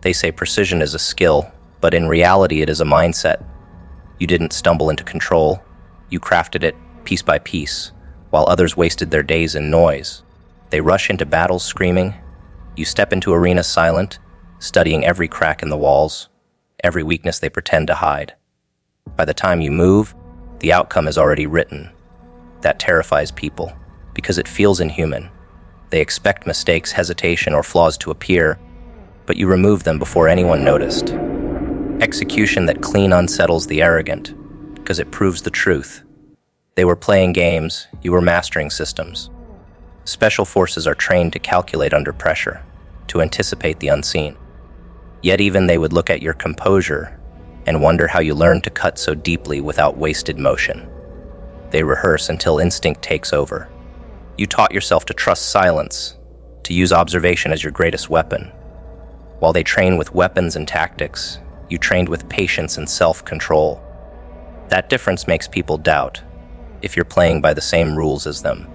They say precision is a skill, but in reality it is a mindset. You didn't stumble into control. You crafted it piece by piece, while others wasted their days in noise. They rush into battles screaming. You step into arenas silent, studying every crack in the walls, every weakness they pretend to hide. By the time you move, the outcome is already written. That terrifies people, because it feels inhuman. They expect mistakes, hesitation, or flaws to appear, but you remove them before anyone noticed. Execution that clean unsettles the arrogant, because it proves the truth. They were playing games, you were mastering systems. Special forces are trained to calculate under pressure, to anticipate the unseen. Yet even they would look at your composure and wonder how you learned to cut so deeply without wasted motion. They rehearse until instinct takes over. You taught yourself to trust silence, to use observation as your greatest weapon. While they train with weapons and tactics, you trained with patience and self-control. That difference makes people doubt if you're playing by the same rules as them.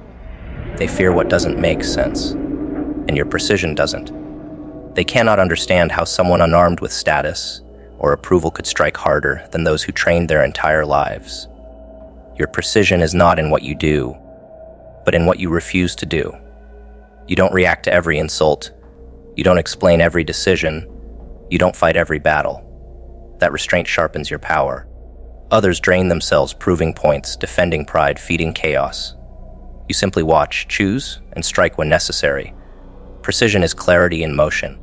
They fear what doesn't make sense, and your precision doesn't. They cannot understand how someone unarmed with status or approval could strike harder than those who trained their entire lives. Your precision is not in what you do, but in what you refuse to do. You don't react to every insult. You don't explain every decision. You don't fight every battle. That restraint sharpens your power. Others drain themselves, proving points, defending pride, feeding chaos. You simply watch, choose, and strike when necessary. Precision is clarity in motion.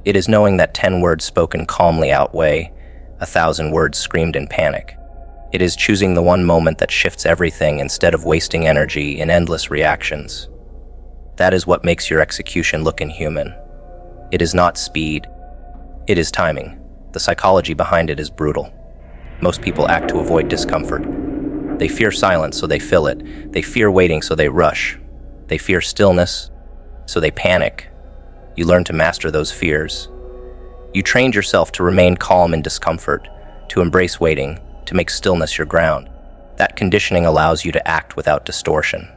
It is knowing that 10 words spoken calmly outweigh 1,000 words screamed in panic. It is choosing the one moment that shifts everything instead of wasting energy in endless reactions. That is what makes your execution look inhuman. It is not speed. It is timing. The psychology behind it is brutal. Most people act to avoid discomfort. They fear silence, so they fill it. They fear waiting, so they rush. They fear stillness, so they panic. You learn to master those fears. You trained yourself to remain calm in discomfort, to embrace waiting, to make stillness your ground. That conditioning allows you to act without distortion.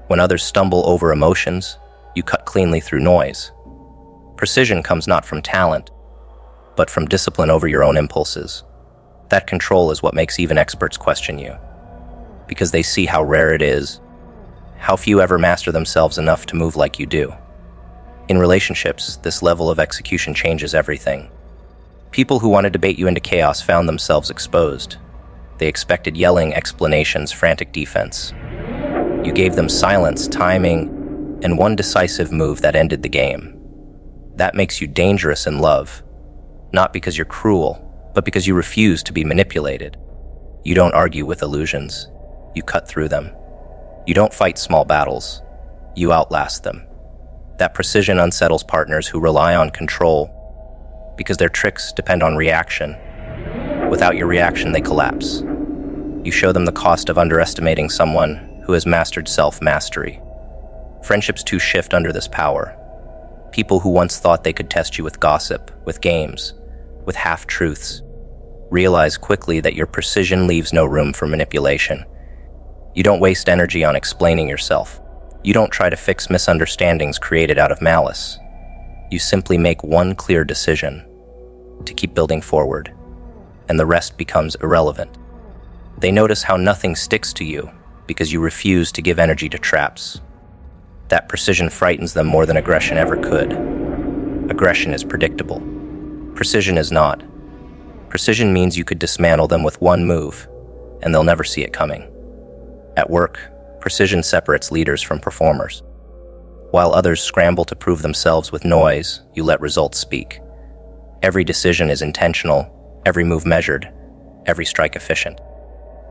When others stumble over emotions, you cut cleanly through noise. Precision comes not from talent, but from discipline over your own impulses. That control is what makes even experts question you, because they see how rare it is, how few ever master themselves enough to move like you do. In relationships, this level of execution changes everything. People who wanted to bait you into chaos found themselves exposed. They expected yelling, explanations, frantic defense. You gave them silence, timing, and one decisive move that ended the game. That makes you dangerous in love, not because you're cruel, but because you refuse to be manipulated. You don't argue with illusions. You cut through them. You don't fight small battles. You outlast them. That precision unsettles partners who rely on control because their tricks depend on reaction. Without your reaction, they collapse. You show them the cost of underestimating someone who has mastered self-mastery. Friendships too shift under this power. People who once thought they could test you with gossip, with games, with half-truths, realize quickly that your precision leaves no room for manipulation. You don't waste energy on explaining yourself. You don't try to fix misunderstandings created out of malice. You simply make one clear decision to keep building forward, and the rest becomes irrelevant. They notice how nothing sticks to you because you refuse to give energy to traps. That precision frightens them more than aggression ever could. Aggression is predictable. Precision is not. Precision means you could dismantle them with one move, and they'll never see it coming. At work, precision separates leaders from performers. While others scramble to prove themselves with noise, you let results speak. Every decision is intentional, every move measured, every strike efficient.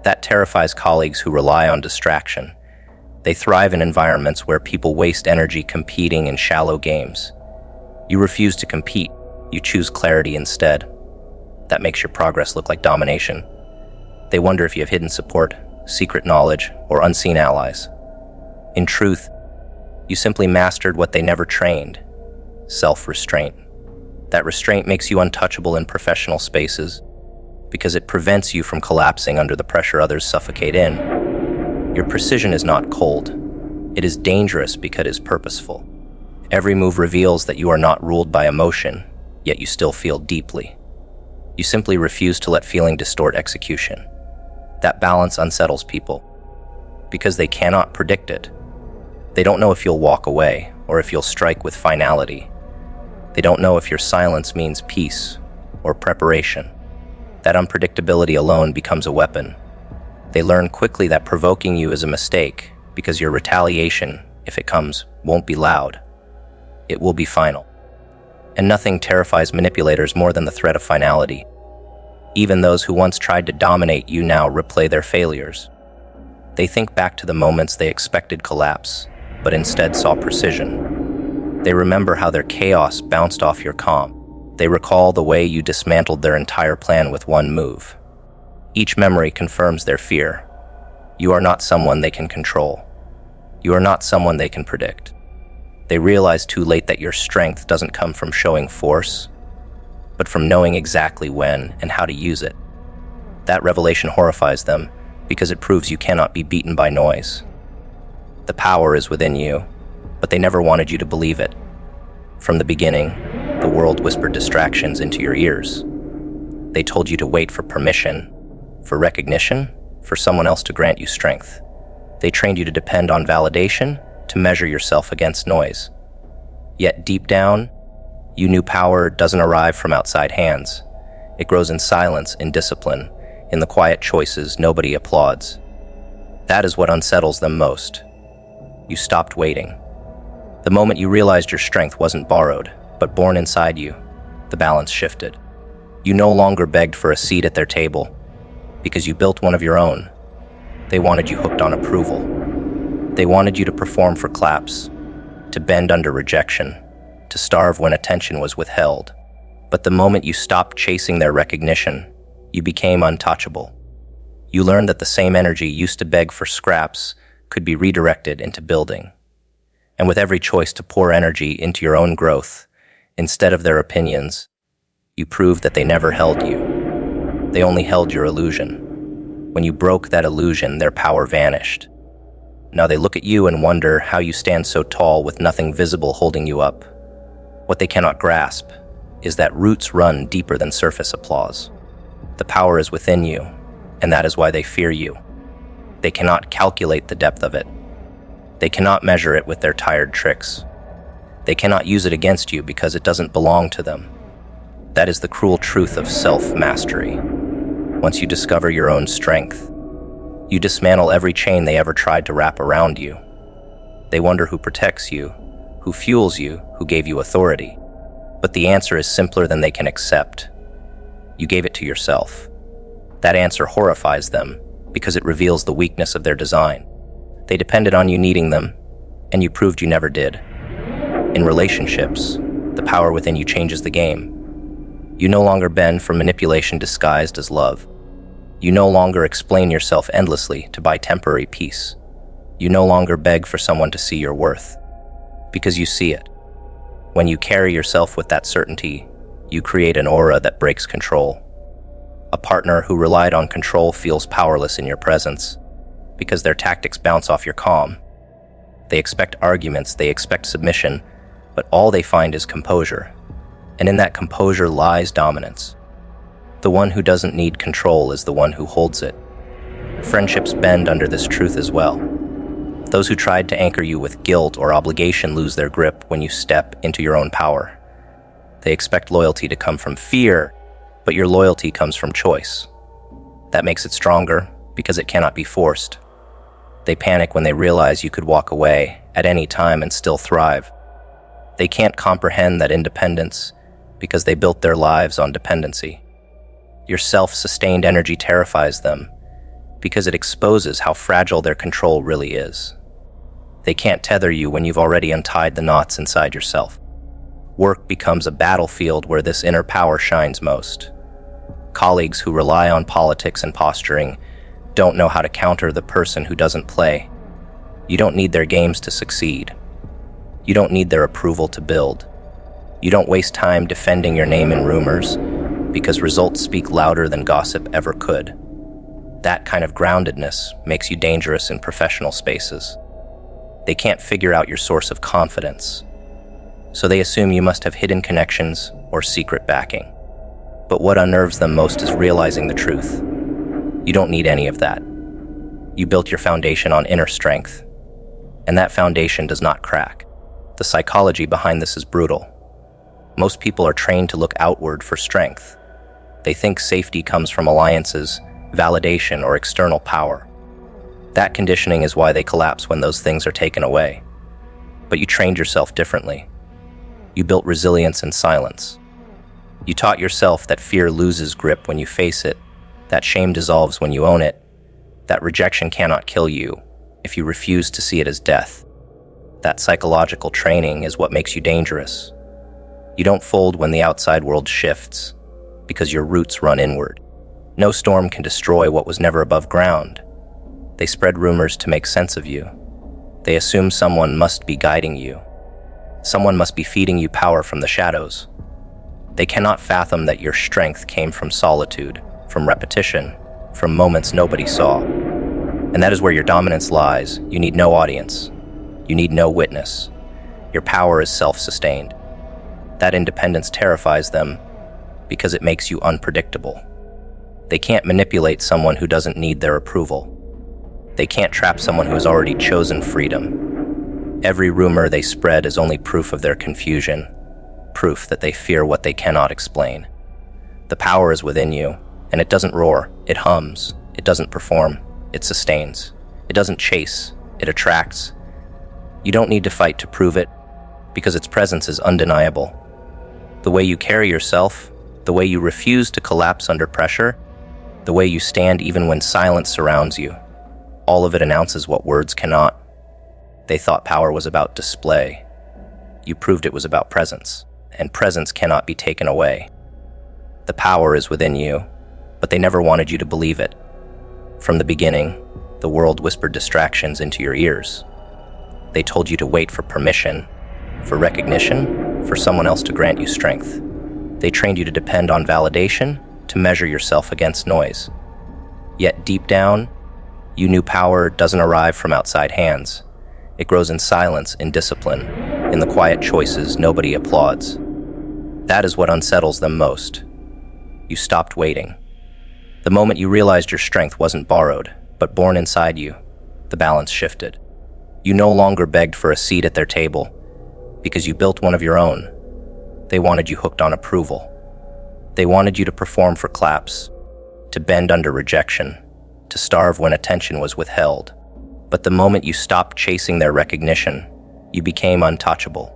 That terrifies colleagues who rely on distraction. They thrive in environments where people waste energy competing in shallow games. You refuse to compete, you choose clarity instead. That makes your progress look like domination. They wonder if you have hidden support, secret knowledge, or unseen allies. In truth, you simply mastered what they never trained: self-restraint. That restraint makes you untouchable in professional spaces because it prevents you from collapsing under the pressure others suffocate in. Your precision is not cold. It is dangerous because it is purposeful. Every move reveals that you are not ruled by emotion. yet you still feel deeply. You simply refuse to let feeling distort execution. That balance unsettles people, because they cannot predict it. They don't know if you'll walk away or if you'll strike with finality. They don't know if your silence means peace or preparation. That unpredictability alone becomes a weapon. They learn quickly that provoking you is a mistake because your retaliation, if it comes, won't be loud. It will be final. And nothing terrifies manipulators more than the threat of finality. Even those who once tried to dominate you now replay their failures. They think back to the moments they expected collapse, but instead saw precision. They remember how their chaos bounced off your calm. They recall the way you dismantled their entire plan with one move. Each memory confirms their fear. You are not someone they can control. You are not someone they can predict. They realize too late that your strength doesn't come from showing force, but from knowing exactly when and how to use it. That revelation horrifies them because it proves you cannot be beaten by noise. The power is within you, but they never wanted you to believe it. From the beginning, the world whispered distractions into your ears. They told you to wait for permission, for recognition, for someone else to grant you strength. They trained you to depend on validation, to measure yourself against noise. Yet deep down, you knew power doesn't arrive from outside hands. It grows in silence, in discipline, in the quiet choices nobody applauds. That is what unsettles them most. You stopped waiting. The moment you realized your strength wasn't borrowed, but born inside you, the balance shifted. You no longer begged for a seat at their table, because you built one of your own. They wanted you hooked on approval. They wanted you to perform for claps, to bend under rejection, to starve when attention was withheld. But the moment you stopped chasing their recognition, you became untouchable. You learned that the same energy used to beg for scraps could be redirected into building. And with every choice to pour energy into your own growth, instead of their opinions, you proved that they never held you. They only held your illusion. When you broke that illusion, their power vanished. Now they look at you and wonder how you stand so tall with nothing visible holding you up. What they cannot grasp is that roots run deeper than surface applause. The power is within you, and that is why they fear you. They cannot calculate the depth of it. They cannot measure it with their tired tricks. They cannot use it against you because it doesn't belong to them. That is the cruel truth of self-mastery. Once you discover your own strength, you dismantle every chain they ever tried to wrap around you. They wonder who protects you, who fuels you, who gave you authority. But the answer is simpler than they can accept. You gave it to yourself. That answer horrifies them because it reveals the weakness of their design. They depended on you needing them, and you proved you never did. In relationships, the power within you changes the game. You no longer bend for manipulation disguised as love. You no longer explain yourself endlessly to buy temporary peace. You no longer beg for someone to see your worth, because you see it. When you carry yourself with that certainty, you create an aura that breaks control. A partner who relied on control feels powerless in your presence, because their tactics bounce off your calm. They expect arguments, they expect submission, but all they find is composure. And in that composure lies dominance. The one who doesn't need control is the one who holds it. Friendships bend under this truth as well. Those who tried to anchor you with guilt or obligation lose their grip when you step into your own power. They expect loyalty to come from fear, but your loyalty comes from choice. That makes it stronger because it cannot be forced. They panic when they realize you could walk away at any time and still thrive. They can't comprehend that independence because they built their lives on dependency. Your self-sustained energy terrifies them because it exposes how fragile their control really is. They can't tether you when you've already untied the knots inside yourself. Work becomes a battlefield where this inner power shines most. Colleagues who rely on politics and posturing don't know how to counter the person who doesn't play. You don't need their games to succeed. You don't need their approval to build. You don't waste time defending your name in rumors, because results speak louder than gossip ever could. That kind of groundedness makes you dangerous in professional spaces. They can't figure out your source of confidence, so they assume you must have hidden connections or secret backing. But what unnerves them most is realizing the truth. You don't need any of that. You built your foundation on inner strength, and that foundation does not crack. The psychology behind this is brutal. Most people are trained to look outward for strength. They think safety comes from alliances, validation, or external power. That conditioning is why they collapse when those things are taken away. But you trained yourself differently. You built resilience in silence. You taught yourself that fear loses grip when you face it, that shame dissolves when you own it, that rejection cannot kill you if you refuse to see it as death. That psychological training is what makes you dangerous. You don't fold when the outside world shifts, because your roots run inward. No storm can destroy what was never above ground. They spread rumors to make sense of you. They assume someone must be guiding you. Someone must be feeding you power from the shadows. They cannot fathom that your strength came from solitude, from repetition, from moments nobody saw. And that is where your dominance lies. You need no audience. You need no witness. Your power is self-sustained. That independence terrifies them because it makes you unpredictable. They can't manipulate someone who doesn't need their approval. They can't trap someone who has already chosen freedom. Every rumor they spread is only proof of their confusion, proof that they fear what they cannot explain. The power is within you, and it doesn't roar, it hums, it doesn't perform, it sustains. It doesn't chase, it attracts. You don't need to fight to prove it, because its presence is undeniable. The way you carry yourself, the way you refuse to collapse under pressure, the way you stand even when silence surrounds you, all of it announces what words cannot. They thought power was about display. You proved it was about presence, and presence cannot be taken away. The power is within you, but they never wanted you to believe it. From the beginning, the world whispered distractions into your ears. They told you to wait for permission, for recognition, for someone else to grant you strength. They trained you to depend on validation, to measure yourself against noise. Yet deep down, you knew power doesn't arrive from outside hands. It grows in silence, in discipline, in the quiet choices nobody applauds. That is what unsettles them most. You stopped waiting. The moment you realized your strength wasn't borrowed, but born inside you, the balance shifted. You no longer begged for a seat at their table, because you built one of your own. They wanted you hooked on approval. They wanted you to perform for claps, to bend under rejection, to starve when attention was withheld. But the moment you stopped chasing their recognition, you became untouchable.